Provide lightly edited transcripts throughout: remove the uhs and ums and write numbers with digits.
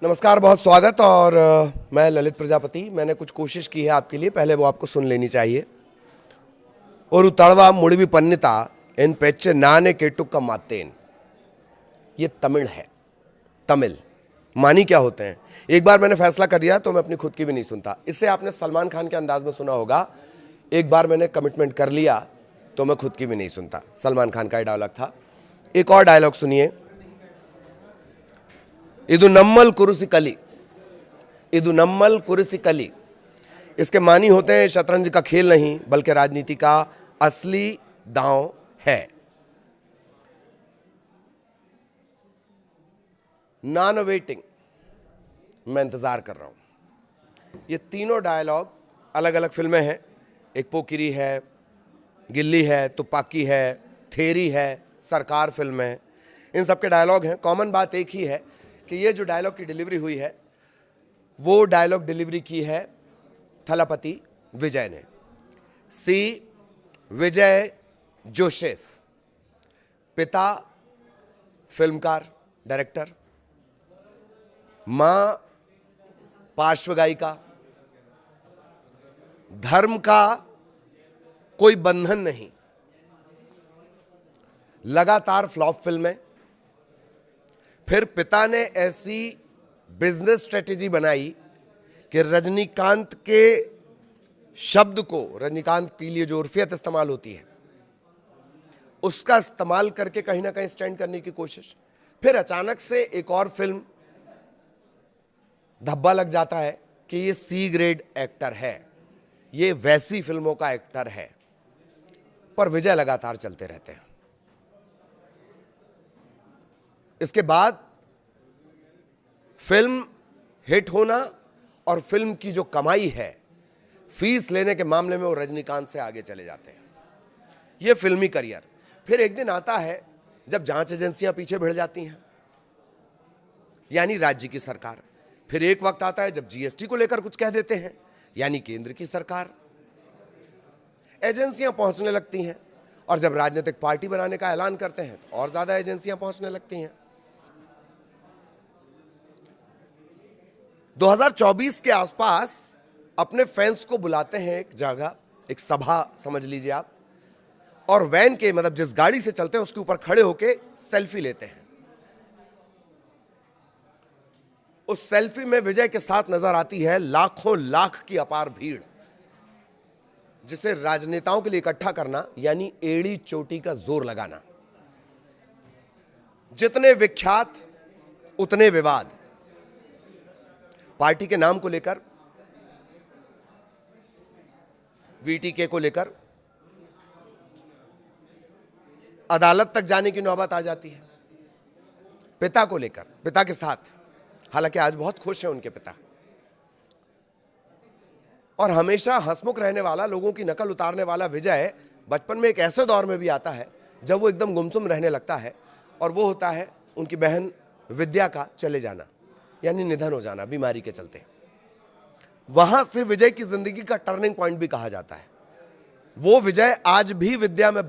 नमस्कार, बहुत स्वागत। और मैं ललित प्रजापति। मैंने कुछ कोशिश की है आपके लिए, पहले वो आपको सुन लेनी चाहिए। और तड़वा मुड़वी पन्निता इन पेच्चे नाने केटुक का मातेन, ये तमिल है। तमिल मानी क्या होते हैं। एक बार मैंने फैसला कर दिया तो मैं अपनी खुद की भी नहीं सुनता। इससे आपने सलमान खान के अंदाज में सुना होगा, एक बार मैंने कमिटमेंट कर लिया तो मैं खुद की भी नहीं सुनता। सलमान खान का डायलॉग था। एक और डायलॉग सुनिए। इदु नम्मल कुरुसी कली, इदु नम्मल कुरुसी कली। इसके मानी होते हैं शतरंज का खेल नहीं बल्कि राजनीति का असली दांव है। नॉन वेटिंग, मैं इंतजार कर रहा हूं। ये तीनों डायलॉग अलग अलग फिल्में हैं। एक पोकिरी है, गिल्ली है, तुपाकी है, थेरी है, सरकार फिल्म है। इन सब के डायलॉग हैं। कॉमन बात एक ही है कि ये जो डायलॉग की डिलीवरी हुई है वो डायलॉग डिलीवरी की है थलपति विजय ने। सी विजय जोसेफ, पिता फिल्मकार डायरेक्टर, मां पार्श्व गायिका। धर्म का कोई बंधन नहीं। लगातार फ्लॉप फिल्में। फिर पिता ने ऐसी बिजनेस स्ट्रेटेजी बनाई कि रजनीकांत के शब्द को, रजनीकांत के लिए जो उर्फियत इस्तेमाल होती है उसका इस्तेमाल करके कहीं ना कहीं स्टैंड करने की कोशिश। फिर अचानक से एक और फिल्म धब्बा लग जाता है कि ये सी ग्रेड एक्टर है, ये वैसी फिल्मों का एक्टर है। पर विजय लगातार चलते रहते हैं। इसके बाद फिल्म हिट होना और फिल्म की जो कमाई है, फीस लेने के मामले में वो रजनीकांत से आगे चले जाते हैं। ये फिल्मी करियर। फिर एक दिन आता है जब जांच एजेंसियां पीछे भिड़ जाती हैं, यानी राज्य की सरकार। फिर एक वक्त आता है जब जीएसटी को लेकर कुछ कह देते हैं, यानी केंद्र की सरकार। एजेंसियां पहुंचने लगती हैं और जब राजनीतिक पार्टी बनाने का ऐलान करते हैं तो और ज्यादा एजेंसियां पहुंचने लगती हैं। 2024 के आसपास अपने फैंस को बुलाते हैं एक जगह, एक सभा समझ लीजिए आप, और वैन के, मतलब जिस गाड़ी से चलते हैं उसके ऊपर खड़े होके सेल्फी लेते हैं। उस सेल्फी में विजय के साथ नजर आती है लाखों लाख की अपार भीड़, जिसे राजनेताओं के लिए इकट्ठा करना यानी एड़ी चोटी का जोर लगाना। जितने विख्यात उतने विवाद। पार्टी के नाम को लेकर, वीटीके को लेकर अदालत तक जाने की नौबत आ जाती है। पिता को लेकर, पिता के साथ, हालांकि आज बहुत खुश हैं उनके पिता। और हमेशा हंसमुख रहने वाला, लोगों की नकल उतारने वाला विजय बचपन में एक ऐसे दौर में भी आता है जब वो एकदम गुमसुम रहने लगता है, और वो होता है उनकी बहन विद्या का चले जाना, यानी निधन हो जाना बीमारी के चलते। वहां से विजय की जिंदगी का टर्निंग पॉइंट भी कहा जाता है। वो विद्या आज भी विजय में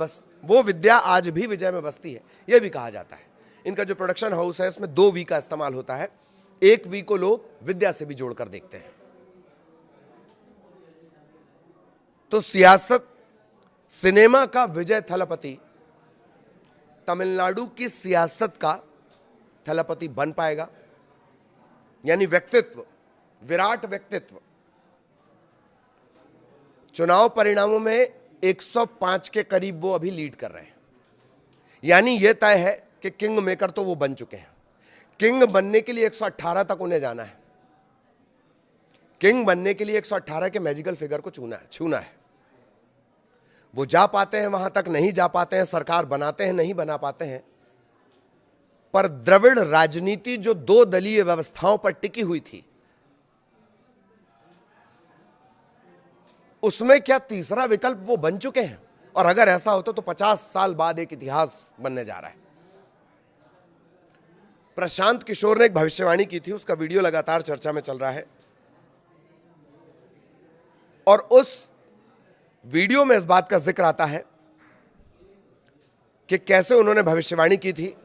बसती है, यह भी कहा जाता है। इनका जो प्रोडक्शन हाउस है उसमें 2 वी का इस्तेमाल होता है। एक वी को लोग विद्या से भी जोड़कर देखते हैं। तो सियासत, सिनेमा का विजय थलपति तमिलनाडु की सियासत का थलपति बन पाएगा, यानी व्यक्तित्व, विराट व्यक्तित्व। चुनाव परिणामों में 105 के करीब वो अभी लीड कर रहे हैं, यानी यह तय है कि किंग मेकर तो वो बन चुके हैं। किंग बनने के लिए 118 तक उन्हें जाना है। किंग बनने के लिए 118 के मैजिकल फिगर को छूना है। वो जा पाते हैं वहां तक, नहीं जा पाते हैं, सरकार बनाते हैं, नहीं बना पाते हैं। पर द्रविड़ राजनीति जो 2 दलीय व्यवस्थाओं पर टिकी हुई थी, उसमें क्या तीसरा विकल्प वो बन चुके हैं। और अगर ऐसा होता तो 50 साल बाद एक इतिहास बनने जा रहा है। प्रशांत किशोर ने एक भविष्यवाणी की थी, उसका वीडियो लगातार चर्चा में चल रहा है। और उस वीडियो में इस बात का जिक्र आता है कि कैसे उन्होंने भविष्यवाणी की थी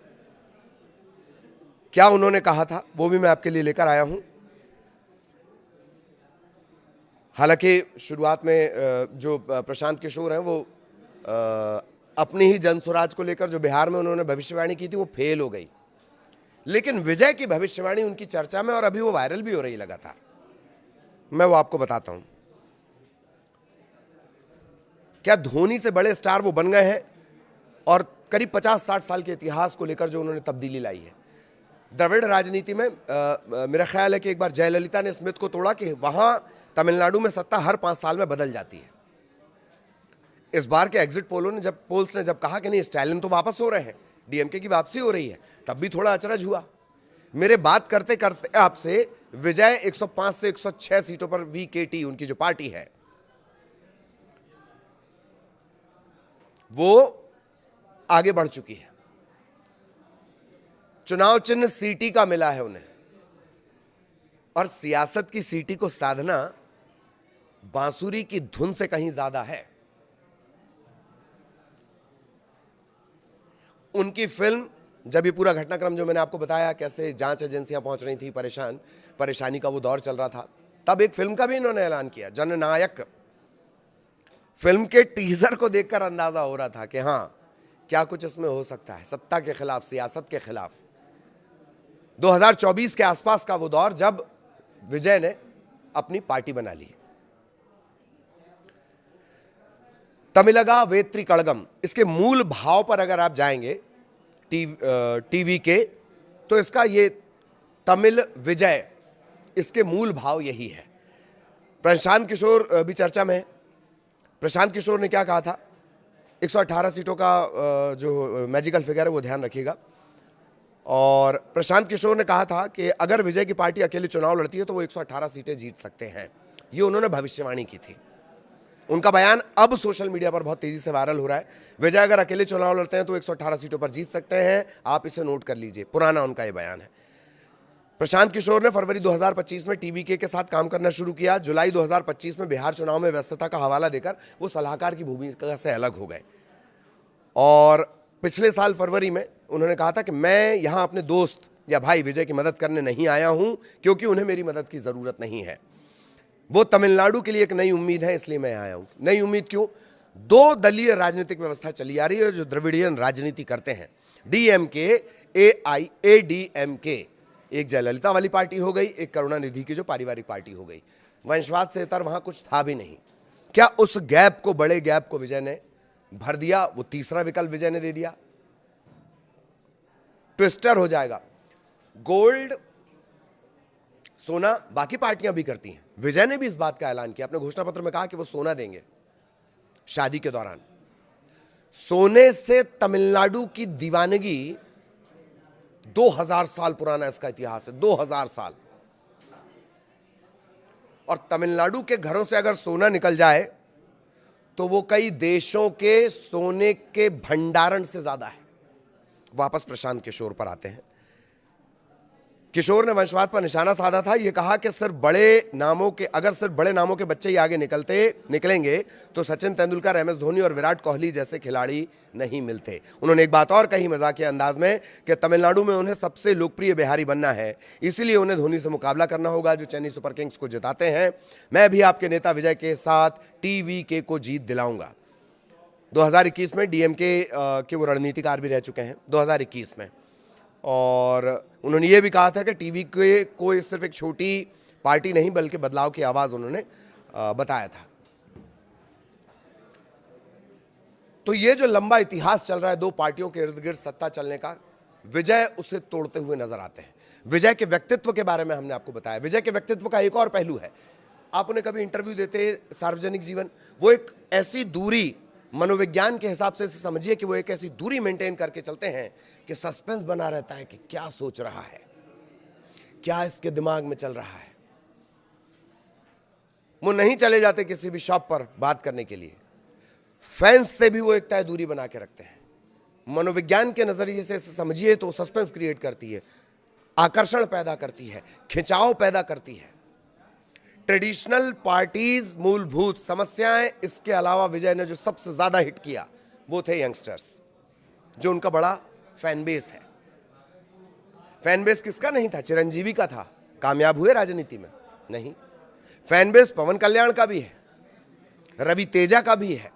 क्या उन्होंने कहा था वो भी मैं आपके लिए लेकर आया हूं। हालांकि शुरुआत में जो प्रशांत किशोर हैं वो अपनी ही जनसुराज को लेकर जो बिहार में उन्होंने भविष्यवाणी की थी वो फेल हो गई, लेकिन विजय की भविष्यवाणी उनकी चर्चा में और अभी वो वायरल भी हो रही लगातार। मैं वो आपको बताता हूं। क्या धोनी से बड़े स्टार वो बन गए हैं और करीब 50-60 साल के इतिहास को लेकर जो उन्होंने तब्दीली लाई है द्रविड़ राजनीति में। मेरा ख्याल है कि एक बार जयललिता ने स्मिथ को तोड़ा कि वहां तमिलनाडु में सत्ता हर 5 साल में बदल जाती है। इस बार के एग्जिट पोल्स ने जब कहा कि नहीं स्टालिन तो वापस हो रहे हैं, डीएमके की वापसी हो रही है, तब भी थोड़ा अचरज हुआ। मेरे बात करते करते आपसे विजय 105 से 106 सीटों पर वीकेटी उनकी जो पार्टी है वो आगे बढ़ चुकी है। चुनाव चिन्ह सीटी का मिला है उन्हें, और सियासत की सीटी को साधना बांसुरी की धुन से कहीं ज्यादा है। उनकी फिल्म, जब ये पूरा घटनाक्रम जो मैंने आपको बताया कैसे जांच एजेंसियां पहुंच रही थी, परेशानी का वो दौर चल रहा था, तब एक फिल्म का भी इन्होंने ऐलान किया, जननायक। फिल्म के टीजर को देखकर अंदाजा हो रहा था कि हां क्या कुछ इसमें हो सकता है, सत्ता के खिलाफ, सियासत के खिलाफ। 2024 के आसपास का वो दौर जब विजय ने अपनी पार्टी बना ली। तमिलगा वेत्री कड़गम, इसके मूल भाव पर अगर आप जाएंगे टीवी के, तो इसका ये तमिल विजय, इसके मूल भाव यही है। प्रशांत किशोर भी चर्चा में है। प्रशांत किशोर ने क्या कहा था, 118 सीटों का जो मैजिकल फिगर है वो ध्यान रखिएगा। और प्रशांत किशोर ने कहा था कि अगर विजय की पार्टी अकेले चुनाव लड़ती है तो वो 118 सीटें जीत सकते हैं। ये उन्होंने भविष्यवाणी की थी। उनका बयान अब सोशल मीडिया पर बहुत तेजी से वायरल हो रहा है। विजय अगर अकेले चुनाव लड़ते हैं तो 118 सीटों पर जीत सकते हैं, आप इसे नोट कर लीजिए, पुराना उनका ये बयान है। प्रशांत किशोर ने फरवरी 2025 में टीवीके के साथ काम करना शुरू किया। जुलाई 2025 में बिहार चुनाव में व्यस्तता का हवाला देकर वो सलाहकार की भूमिका से अलग हो गए। और पिछले साल फरवरी में उन्होंने कहा था कि मैं यहां अपने दोस्त या भाई विजय की मदद करने नहीं आया हूं, क्योंकि उन्हें मेरी मदद की जरूरत नहीं है। वो तमिलनाडु के लिए एक नई उम्मीद है, इसलिए मैं आया हूं। नई उम्मीद क्यों? 2 दलीय राजनीतिक व्यवस्था चली आ रही है जो द्रविड़ियन राजनीति करते हैं। डीएमके, एआईएडीएमके, एक जयललिता वाली पार्टी हो गई, एक करुणानिधि की जो पारिवारिक पार्टी हो गई। वंशवाद से इतर वहां कुछ था भी नहीं। क्या उस गैप को, बड़े गैप को विजय ने भर दिया? वो तीसरा विकल्प विजय ने दे दिया। ट्विस्टर हो जाएगा। गोल्ड, सोना बाकी पार्टियां भी करती हैं, विजय ने भी इस बात का ऐलान किया, अपने घोषणा पत्र में कहा कि वो सोना देंगे शादी के दौरान। सोने से तमिलनाडु की दीवानगी 2000 साल पुराना इसका इतिहास है, 2000 साल। और तमिलनाडु के घरों से अगर सोना निकल जाए तो वो कई देशों के सोने के भंडारण से ज्यादा है। वापस प्रशांत किशोर पर आते हैं। किशोर ने वंशवाद पर निशाना साधा था। यह कहा कि सिर्फ बड़े नामों के बच्चे ही आगे निकलेंगे तो सचिन तेंदुलकर, एमएस धोनी और विराट कोहली जैसे खिलाड़ी नहीं मिलते। उन्होंने एक बात और कही मजाकिया अंदाज में कि तमिलनाडु में उन्हें सबसे लोकप्रिय बिहारी बनना है, इसीलिए उन्हें धोनी से मुकाबला करना होगा जो चेन्नई सुपर किंग्स को जिताते हैं। मैं भी आपके नेता विजय के साथ टीवीके को जीत दिलाऊंगा। 2021 में डीएमके के वो रणनीतिकार भी रह चुके हैं 2021 में। और उन्होंने ये भी कहा था कि टीवीके को सिर्फ एक छोटी पार्टी नहीं बल्कि बदलाव की आवाज उन्होंने बताया था। तो ये जो लंबा इतिहास चल रहा है 2 पार्टियों के इर्द गिर्द सत्ता चलने का, विजय उसे तोड़ते हुए नजर आते हैं। विजय के व्यक्तित्व के बारे में हमने आपको बताया। विजय के व्यक्तित्व का एक और पहलू है, आप उन्हें कभी इंटरव्यू देते, सार्वजनिक जीवन, वो एक ऐसी दूरी, मनोविज्ञान के हिसाब से समझिए कि वो एक ऐसी दूरी मेंटेन करके चलते हैं कि सस्पेंस बना रहता है कि क्या सोच रहा है, क्या इसके दिमाग में चल रहा है। वो नहीं चले जाते किसी भी शॉप पर बात करने के लिए। फैंस से भी वो एक तय दूरी बना के रखते हैं। मनोविज्ञान के नजरिए से समझिए तो सस्पेंस क्रिएट करती है, आकर्षण पैदा करती है, खिंचाव पैदा करती है। ट्रेडिशनल पार्टीज, मूलभूत समस्याएं, इसके अलावा विजय ने जो सबसे ज्यादा हिट किया वो थे यंगस्टर्स, जो उनका बड़ा फैन बेस है। फैन बेस किसका नहीं था? चिरंजीवी का था। कामयाब हुए राजनीति में? नहीं। फैन बेस पवन कल्याण का भी है, रवि तेजा का भी है,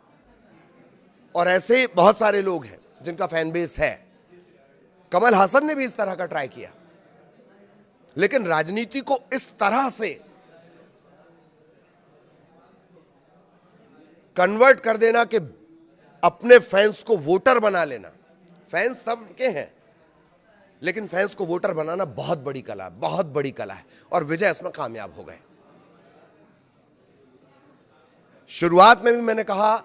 और ऐसे बहुत सारे लोग हैं जिनका फैन बेस है। कमल हासन ने भी इस तरह का ट्राई किया, लेकिन राजनीति को इस तरह से कन्वर्ट कर देना कि अपने फैंस को वोटर बना लेना, फैंस सबके हैं लेकिन फैंस को वोटर बनाना बहुत बड़ी कला, बहुत बड़ी कला है, और विजय इसमें कामयाब हो गए। शुरुआत में भी मैंने कहा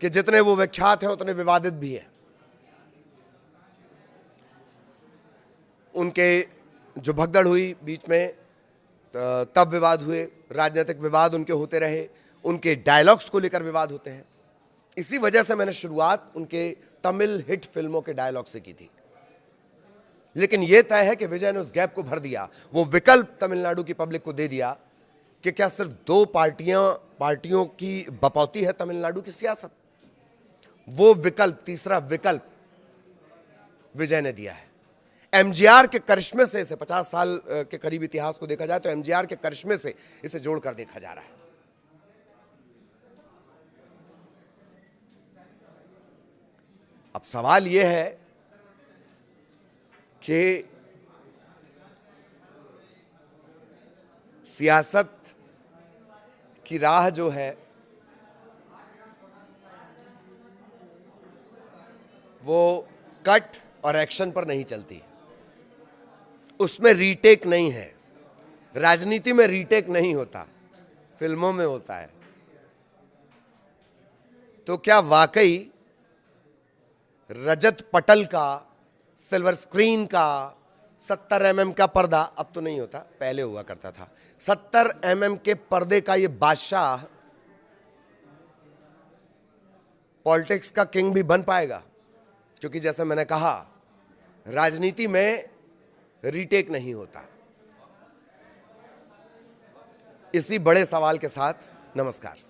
कि जितने वो विख्यात हैं उतने विवादित भी हैं। उनके जो भगदड़ हुई बीच में, तब विवाद हुए, राजनीतिक विवाद उनके होते रहे, उनके डायलॉग्स को लेकर विवाद होते हैं। इसी वजह से मैंने शुरुआत उनके तमिल हिट फिल्मों के डायलॉग से की थी। लेकिन यह तय है कि विजय ने उस गैप को भर दिया, वो विकल्प तमिलनाडु की पब्लिक को दे दिया कि क्या सिर्फ दो पार्टियों की बपौती है तमिलनाडु की सियासत? वो विकल्प, तीसरा विकल्प विजय ने दिया है। एमजीआर के करिश्मे से, इसे 50 साल के करीब इतिहास को देखा जाए तो एमजीआर के करिश्मे से इसे जोड़कर देखा जा रहा है। अब सवाल यह है कि सियासत की राह जो है वो कट और एक्शन पर नहीं चलती, उसमें रीटेक नहीं है। राजनीति में रीटेक नहीं होता, फिल्मों में होता है। तो क्या वाकई रजत पटल का, सिल्वर स्क्रीन का, 70 mm का पर्दा, अब तो नहीं होता, पहले हुआ करता था, 70 mm के पर्दे का ये बादशाह पॉलिटिक्स का किंग भी बन पाएगा? क्योंकि जैसे मैंने कहा, राजनीति में रीटेक नहीं होता। इसी बड़े सवाल के साथ नमस्कार।